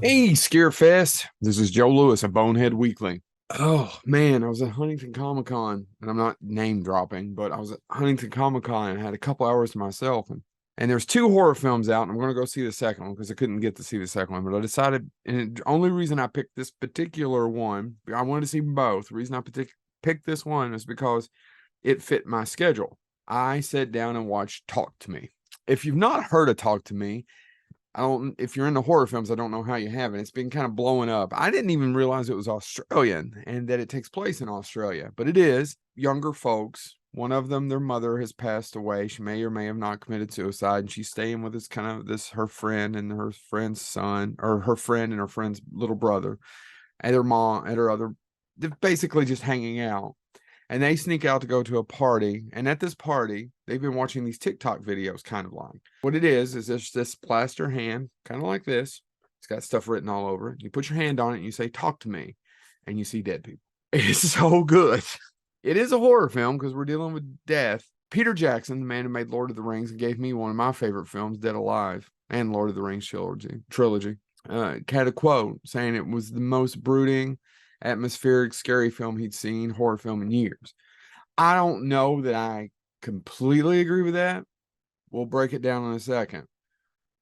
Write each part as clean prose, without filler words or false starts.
Hey, Scarefest. This is Joe Lewis of Bonehead Weekly. Oh man, I was at Huntington Comic Con, and I'm not name dropping, but I was at Huntington Comic Con and had a couple hours to myself, and there's two horror films out, and I'm gonna go see the second one because I couldn't get to see the second one. But I decided, and the only reason I picked this particular one, I wanted to see both. The reason I picked this one is because it fit my schedule. I sat down and watched Talk to Me. If you've not heard of Talk to Me, I don't, if you're into horror films, I don't know how you haven't. It's been kind of blowing up. I didn't even realize it was Australian and that it takes place in Australia, but it is younger folks. One of them, their mother has passed away. She may or may have not committed suicide, and she's staying with her friend and her friend's son, or her friend and her friend's little brother, and her mom and her other. They're basically just hanging out, and they sneak out to go to a party. And at this party, they've been watching these TikTok videos, kind of like what it is there's this plaster hand, kind of like this. It's got stuff written all over it. You put your hand on it and you say, "Talk to me," and you see dead people. It's so good. It is a horror film because we're dealing with death. Peter Jackson, the man who made Lord of the Rings and gave me one of my favorite films, Dead Alive, and Lord of the Rings trilogy, had a quote saying it was the most brooding, atmospheric, scary film he'd seen, horror film in years. I don't know that I completely agree with that. We'll break it down in a second,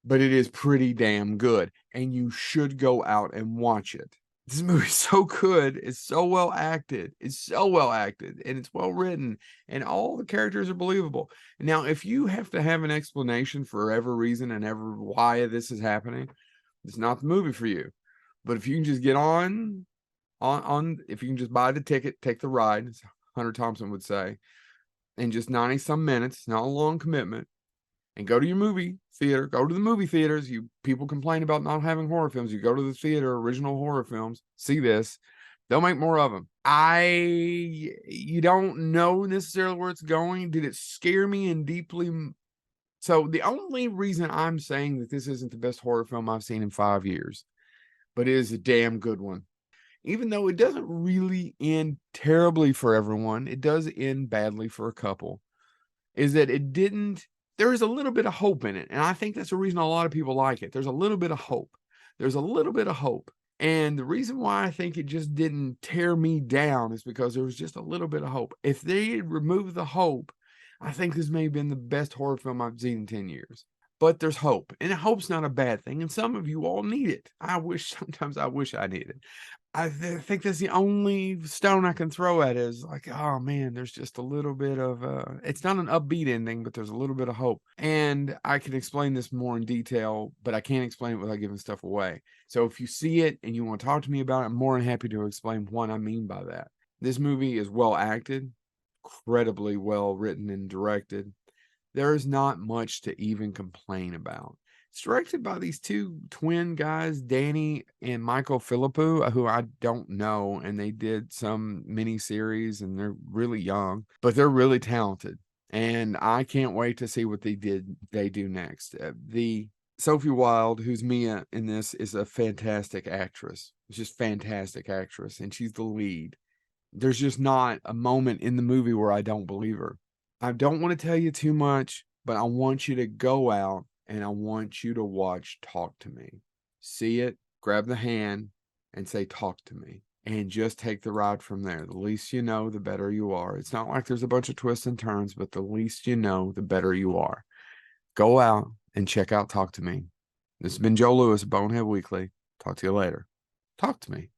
but it is pretty damn good, and you should go out and watch it. This movie's so good. It's so well acted. It's so well acted, and it's well written, and all the characters are believable. Now, if you have to have an explanation for every reason and every why this is happening, it's not the movie for you. But if you can just get on, if you can just buy the ticket, take the ride, as Hunter Thompson would say, in just 90 some minutes, not a long commitment, and go to your movie theater, go to the movie theaters. You people complain about not having horror films. You go to the theater, original horror films, see this. They'll make more of them. You don't know necessarily where it's going. Did it scare me and deeply? So the only reason I'm saying that this isn't the best horror film I've seen in 5 years, but it is a damn good one. Even though it doesn't really end terribly for everyone, it does end badly for a couple. Is that it didn't, there is a little bit of hope in it. And I think that's the reason a lot of people like it. There's a little bit of hope. There's a little bit of hope. And the reason why I think it just didn't tear me down is because there was just a little bit of hope. If they had removed the hope, I think this may have been the best horror film I've seen in 10 years. But there's hope, and hope's not a bad thing. And some of you all need it. Sometimes I wish I needed it. Think that's the only stone I can throw at it is like, oh man, there's just a little bit of it's not an upbeat ending, but there's a little bit of hope. And I can explain this more in detail, but I can't explain it without giving stuff away. So if you see it and you want to talk to me about it, I'm more than happy to explain what I mean by that. This movie is well acted, incredibly well written and directed. There is not much to even complain about. It's directed by these two twin guys, Danny and Michael Philippou, who I don't know, and they did some mini series, and they're really young, but they're really talented, and I can't wait to see what they do next. The Sophie Wilde, who's Mia in this, is a fantastic actress. It's just fantastic actress, and she's the lead. There's just not a moment in the movie where I don't believe her. I don't want to tell you too much, but I want you to go out and I want you to watch Talk to Me. See it, grab the hand, and say, "Talk to me." And just take the ride from there. The least you know, the better you are. It's not like there's a bunch of twists and turns, but the least you know, the better you are. Go out and check out Talk to Me. This has been Joe Lewis, Bonehead Weekly. Talk to you later. Talk to me.